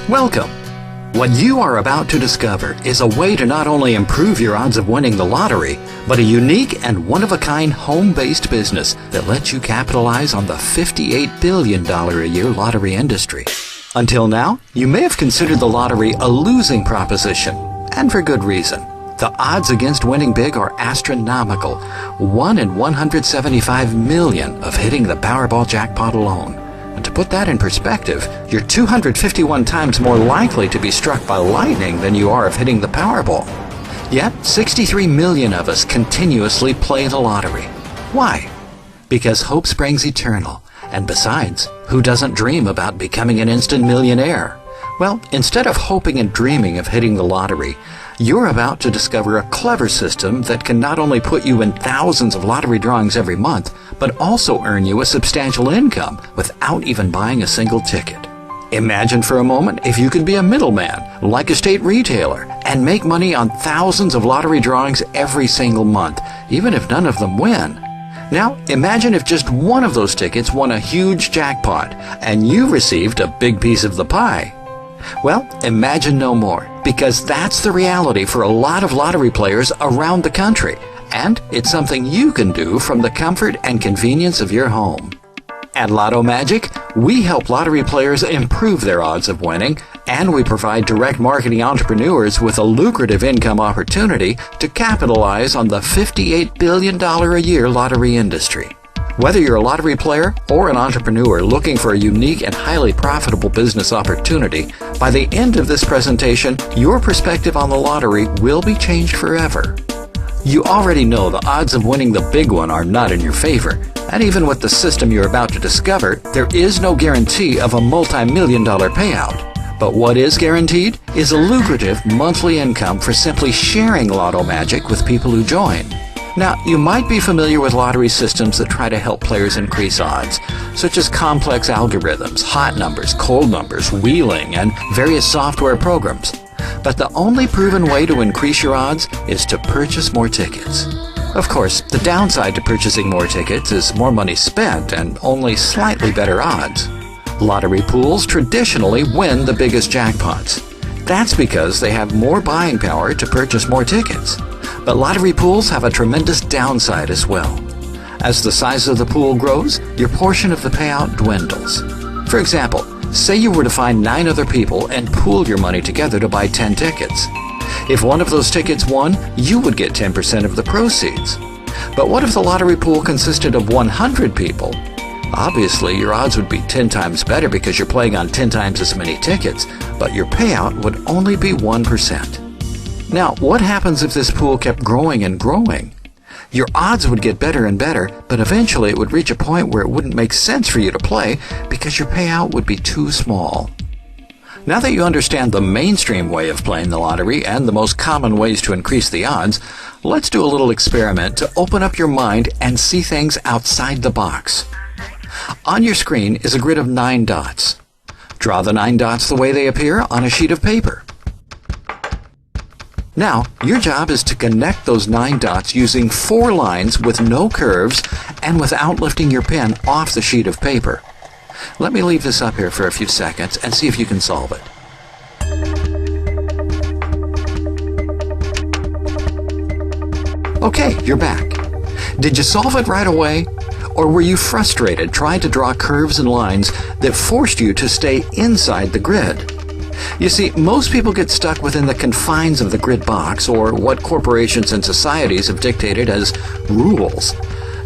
Welcome! What you are about to discover is a way to not only improve your odds of winning the lottery, but a unique and one-of-a-kind home-based business that lets you capitalize on the $58 billion a year lottery industry. Until now, you may have considered the lottery a losing proposition, and for good reason. The odds against winning big are astronomical, 1 in 175 million of hitting the Powerball jackpot alone. And to put that in perspective, you're 251 times more likely to be struck by lightning than you are of hitting the Powerball. Yet, 63 million of us continuously play the lottery. Why? Because hope springs eternal. And besides, who doesn't dream about becoming an instant millionaire? Well, instead of hoping and dreaming of hitting the lottery, you're about to discover a clever system that can not only put you in thousands of lottery drawings every month, but also earn you a substantial income without even buying a single ticket. Imagine for a moment if you could be a middleman, like a state retailer, and make money on thousands of lottery drawings every single month, even if none of them win. Now, imagine if just one of those tickets won a huge jackpot, and you received a big piece of the pie. Well, imagine no more, because that's the reality for a lot of lottery players around the country, and it's something you can do from the comfort and convenience of your home. At Lotto Magic, we help lottery players improve their odds of winning, and we provide direct marketing entrepreneurs with a lucrative income opportunity to capitalize on the $58 billion a year lottery industry. Whether you're a lottery player or an entrepreneur looking for a unique and highly profitable business opportunity, by the end of this presentation, your perspective on the lottery will be changed forever. You already know the odds of winning the big one are not in your favor, and even with the system you're about to discover, there is no guarantee of a multi-million-dollar payout. But what is guaranteed is a lucrative monthly income for simply sharing Lotto Magic with people who join. Now, you might be familiar with lottery systems that try to help players increase odds, such as complex algorithms, hot numbers, cold numbers, wheeling, and various software programs. But the only proven way to increase your odds is to purchase more tickets. Of course, the downside to purchasing more tickets is more money spent and only slightly better odds. Lottery pools traditionally win the biggest jackpots. That's because they have more buying power to purchase more tickets. But lottery pools have a tremendous downside as well. As the size of the pool grows, your portion of the payout dwindles. For example, say you were to find 9 other people and pool your money together to buy 10 tickets. If one of those tickets won, you would get 10% of the proceeds. But what if the lottery pool consisted of 100 people? Obviously, your odds would be 10 times better because you're playing on 10 times as many tickets, but your payout would only be 1%. Now, what happens if this pool kept growing and growing? Your odds would get better and better, but eventually it would reach a point where it wouldn't make sense for you to play because your payout would be too small. Now that you understand the mainstream way of playing the lottery and the most common ways to increase the odds, let's do a little experiment to open up your mind and see things outside the box. On your screen is a grid of 9 dots. Draw the 9 dots the way they appear on a sheet of paper. Now, your job is to connect those 9 dots using 4 lines with no curves and without lifting your pen off the sheet of paper. Let me leave this up here for a few seconds and see if you can solve it. Okay, you're back. Did you solve it right away? Or were you frustrated trying to draw curves and lines that forced you to stay inside the grid? You see, most people get stuck within the confines of the grid box, or what corporations and societies have dictated as rules.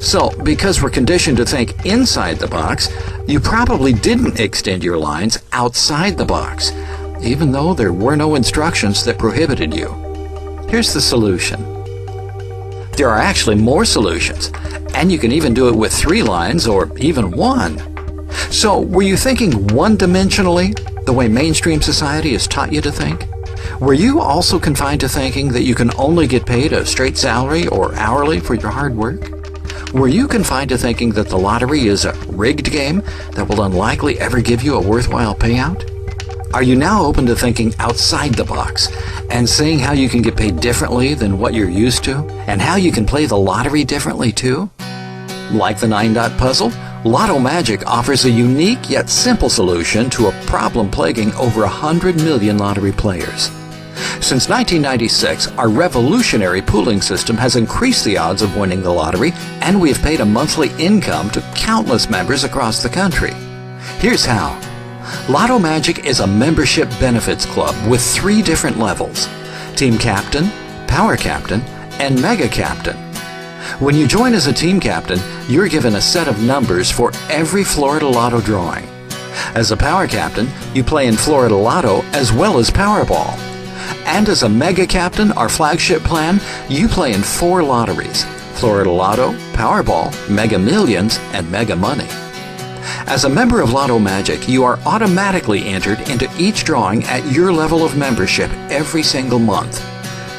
So, because we're conditioned to think inside the box, you probably didn't extend your lines outside the box, even though there were no instructions that prohibited you. Here's the solution. There are actually more solutions, and you can even do it with 3 lines or even 1. So, were you thinking one-dimensionally, the way mainstream society has taught you to think? Were you also confined to thinking that you can only get paid a straight salary or hourly for your hard work? Were you confined to thinking that the lottery is a rigged game that will unlikely ever give you a worthwhile payout? Are you now open to thinking outside the box and seeing how you can get paid differently than what you're used to, and how you can play the lottery differently too? Like the 9-dot puzzle? Lotto Magic offers a unique yet simple solution to a problem plaguing over 100 million lottery players. Since 1996, our revolutionary pooling system has increased the odds of winning the lottery, and we have paid a monthly income to countless members across the country. Here's how. Lotto Magic is a membership benefits club with 3 different levels: Team Captain, Power Captain, and Mega Captain. When you join as a Team Captain, you're given a set of numbers for every Florida Lotto drawing. As a Power Captain, you play in Florida Lotto as well as Powerball. And as a Mega Captain, our flagship plan, you play in 4 lotteries: Florida Lotto, Powerball, Mega Millions, and Mega Money. As a member of Lotto Magic, you are automatically entered into each drawing at your level of membership every single month.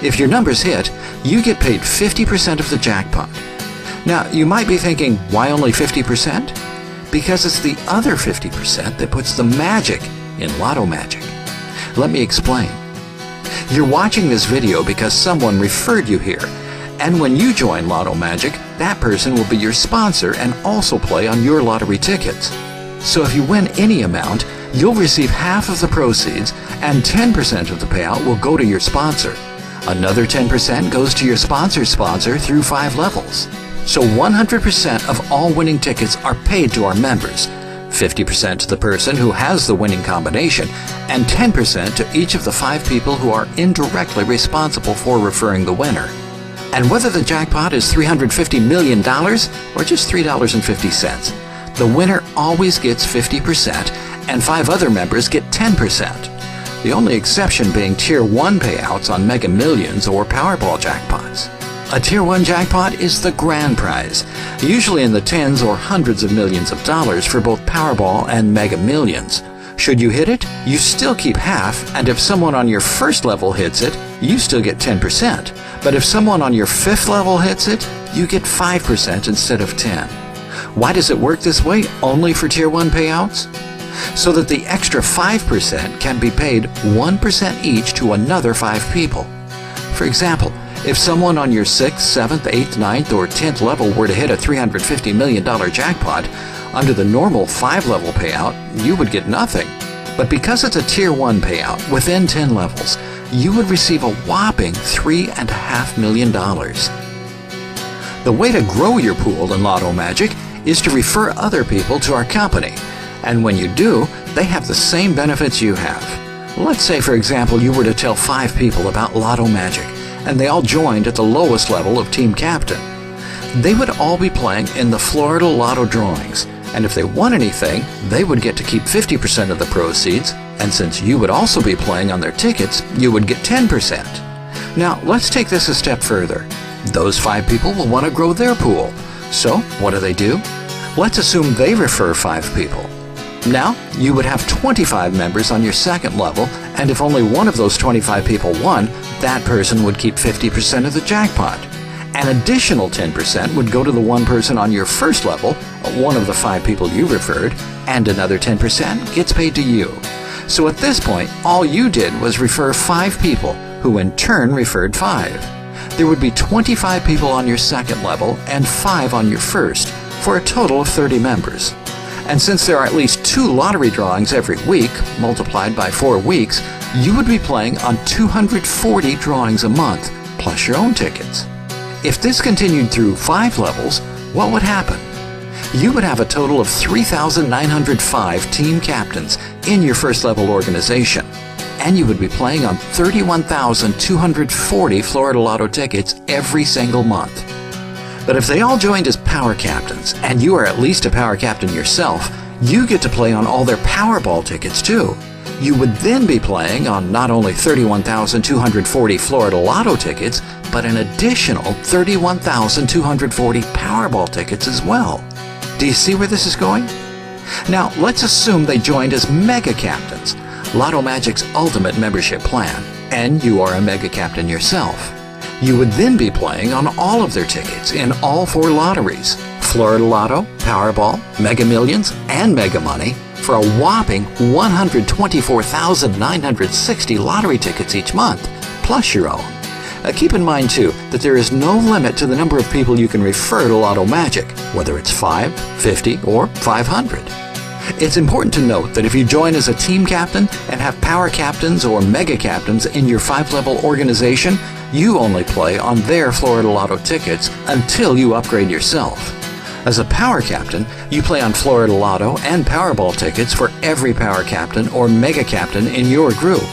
If your numbers hit, you get paid 50% of the jackpot. Now, you might be thinking, why only 50%? Because it's the other 50% that puts the magic in Lotto Magic. Let me explain. You're watching this video because someone referred you here, and when you join Lotto Magic, that person will be your sponsor and also play on your lottery tickets. So if you win any amount, you'll receive half of the proceeds, and 10% of the payout will go to your sponsor. Another 10% goes to your sponsor's sponsor through 5 levels. So 100% of all winning tickets are paid to our members, 50% to the person who has the winning combination, and 10% to each of the 5 people who are indirectly responsible for referring the winner. And whether the jackpot is $350 million or just $3.50, the winner always gets 50% and 5 other members get 10%. The only exception being Tier 1 payouts on Mega Millions or Powerball jackpots. A Tier 1 jackpot is the grand prize, usually in the tens or hundreds of millions of dollars for both Powerball and Mega Millions. Should you hit it, you still keep half, and if someone on your first level hits it, you still get 10%. But if someone on your 5th level hits it, you get 5% instead of 10. Why does it work this way only for Tier 1 payouts? So that the extra 5% can be paid 1% each to another 5 people. For example, if someone on your 6th, 7th, 8th, 9th, or 10th level were to hit a $350 million jackpot, under the normal 5-level payout, you would get nothing. But because it's a Tier 1 payout within 10 levels, you would receive a whopping $3.5 million. The way to grow your pool in Lotto Magic is to refer other people to our company. And when you do, they have the same benefits you have. Let's say, for example, you were to tell 5 people about Lotto Magic, and they all joined at the lowest level of Team Captain. They would all be playing in the Florida Lotto drawings, and if they won anything, they would get to keep 50% of the proceeds, and since you would also be playing on their tickets, you would get 10%. Now, let's take this a step further. Those 5 people will want to grow their pool. So, what do? Let's assume they refer 5 people. Now, you would have 25 members on your 2nd level, and if only one of those 25 people won, that person would keep 50% of the jackpot. An additional 10% would go to the one person on your 1st level, one of the 5 people you referred, and another 10% gets paid to you. So at this point, all you did was refer 5 people, who in turn referred 5. There would be 25 people on your 2nd level and 5 on your 1st, for a total of 30 members. And since there are at least 2 lottery drawings every week, multiplied by 4 weeks, you would be playing on 240 drawings a month, plus your own tickets. If this continued through 5 levels, what would happen? You would have a total of 3,905 team captains in your 1st level organization, and you would be playing on 31,240 Florida Lotto tickets every single month. But if they all joined as Power Captains, and you are at least a Power Captain yourself, you get to play on all their Powerball tickets too. You would then be playing on not only 31,240 Florida Lotto tickets, but an additional 31,240 Powerball tickets as well. Do you see where this is going? Now, let's assume they joined as Mega Captains, Lotto Magic's ultimate membership plan, and you are a Mega Captain yourself. You would then be playing on all of their tickets in all 4 lotteries, Florida Lotto, Powerball, Mega Millions, and Mega Money, for a whopping 124,960 lottery tickets each month, plus your own. Keep in mind, too, that there is no limit to the number of people you can refer to Lotto Magic, whether it's 5, 50, or 500. It's important to note that if you join as a team captain and have power captains or mega captains in your 5-level organization, you only play on their Florida Lotto tickets until you upgrade yourself. As a power captain, you play on Florida Lotto and Powerball tickets for every power captain or mega captain in your group.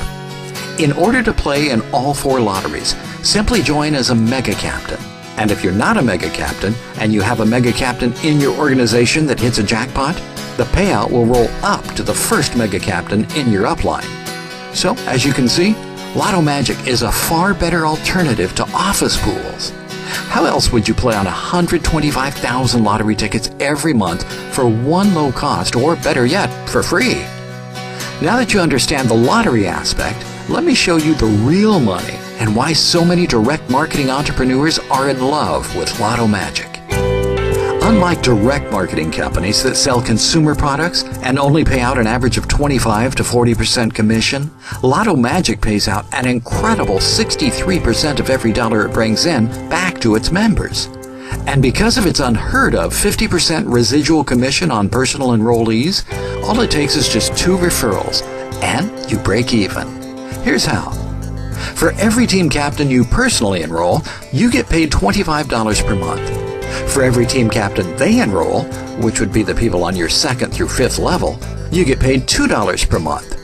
In order to play in all 4 lotteries, simply join as a mega captain. And if you're not a mega captain and you have a mega captain in your organization that hits a jackpot, the payout will roll up to the first mega captain in your upline. So, as you can see, Lotto Magic is a far better alternative to office pools. How else would you play on 125,000 lottery tickets every month for one low cost, or better yet, for free? Now that you understand the lottery aspect, let me show you the real money and why so many direct marketing entrepreneurs are in love with Lotto Magic. Unlike direct marketing companies that sell consumer products and only pay out an average of 25 to 40% commission, Lotto Magic pays out an incredible 63% of every dollar it brings in back to its members. And because of its unheard of 50% residual commission on personal enrollees, all it takes is just 2 referrals, and you break even. Here's how. For every team captain you personally enroll, you get paid $25 per month. For every team captain they enroll, which would be the people on your 2nd through 5th level, you get paid $2 per month.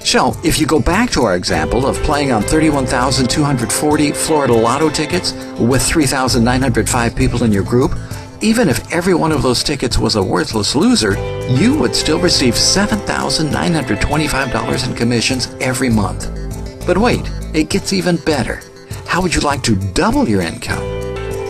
So, if you go back to our example of playing on 31,240 Florida Lotto tickets with 3,905 people in your group, even if every one of those tickets was a worthless loser, you would still receive $7,925 in commissions every month. But wait, it gets even better. How would you like to double your income?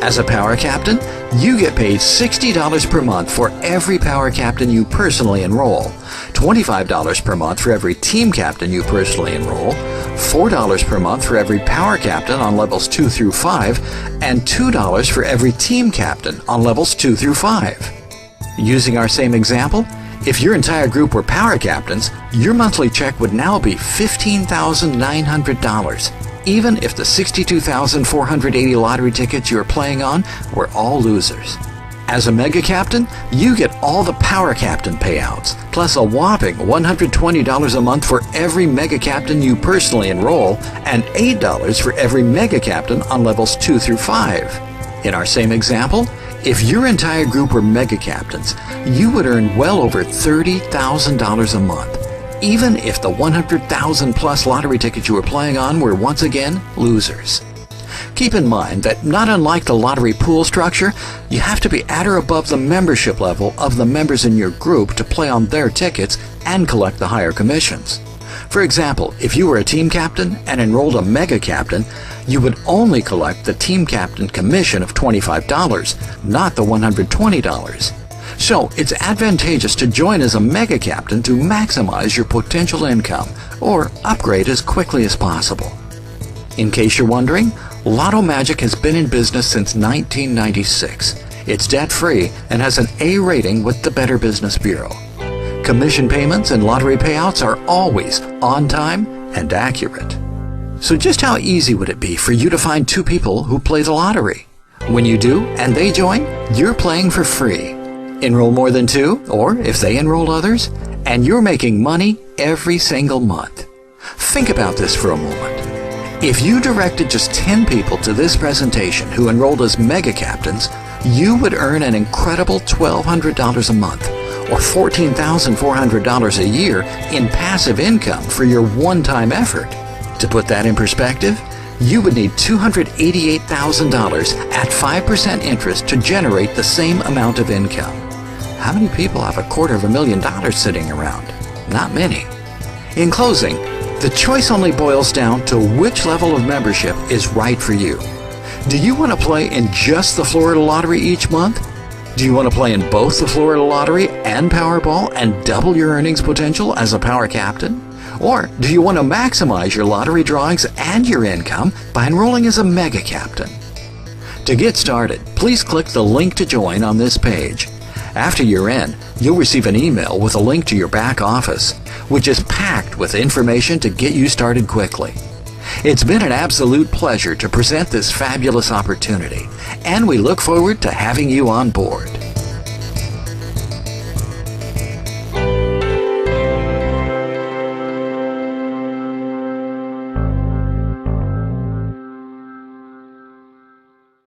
As a power captain, you get paid $60 per month for every power captain you personally enroll, $25 per month for every team captain you personally enroll, $4 per month for every power captain on levels 2 through 5, and $2 for every team captain on levels 2 through 5. Using our same example, if your entire group were power captains, your monthly check would now be $15,900. Even if the 62,480 lottery tickets you're playing on were all losers. As a mega captain, you get all the power captain payouts, plus a whopping $120 a month for every mega captain you personally enroll, and $8 for every mega captain on levels 2 through 5. In our same example, if your entire group were mega captains, you would earn well over $30,000 a month, even if the 100,000 plus lottery tickets you were playing on were once again losers. Keep in mind that not unlike the lottery pool structure, you have to be at or above the membership level of the members in your group to play on their tickets and collect the higher commissions. For example, if you were a team captain and enrolled a mega captain, you would only collect the team captain commission of $25, not the $120. So, it's advantageous to join as a mega captain to maximize your potential income or upgrade as quickly as possible. In case you're wondering, Lotto Magic has been in business since 1996. It's debt-free and has an A rating with the Better Business Bureau. Commission payments and lottery payouts are always on time and accurate. So just how easy would it be for you to find 2 people who play the lottery? When you do and they join, you're playing for free. Enroll more than 2, or if they enroll others, and you're making money every single month. Think about this for a moment. If you directed just 10 people to this presentation who enrolled as mega captains, you would earn an incredible $1,200 a month, or $14,400 a year in passive income for your one-time effort. To put that in perspective, you would need $288,000 at 5% interest to generate the same amount of income. How many people have $250,000 sitting around? Not many. In closing, the choice only boils down to which level of membership is right for you. Do you want to play in just the Florida Lottery each month? Do you want to play in both the Florida Lottery and Powerball and double your earnings potential as a power captain? Or do you want to maximize your lottery drawings and your income by enrolling as a mega captain? To get started, please click the link to join on this page. After you're in, you'll receive an email with a link to your back office, which is packed with information to get you started quickly. It's been an absolute pleasure to present this fabulous opportunity, and we look forward to having you on board.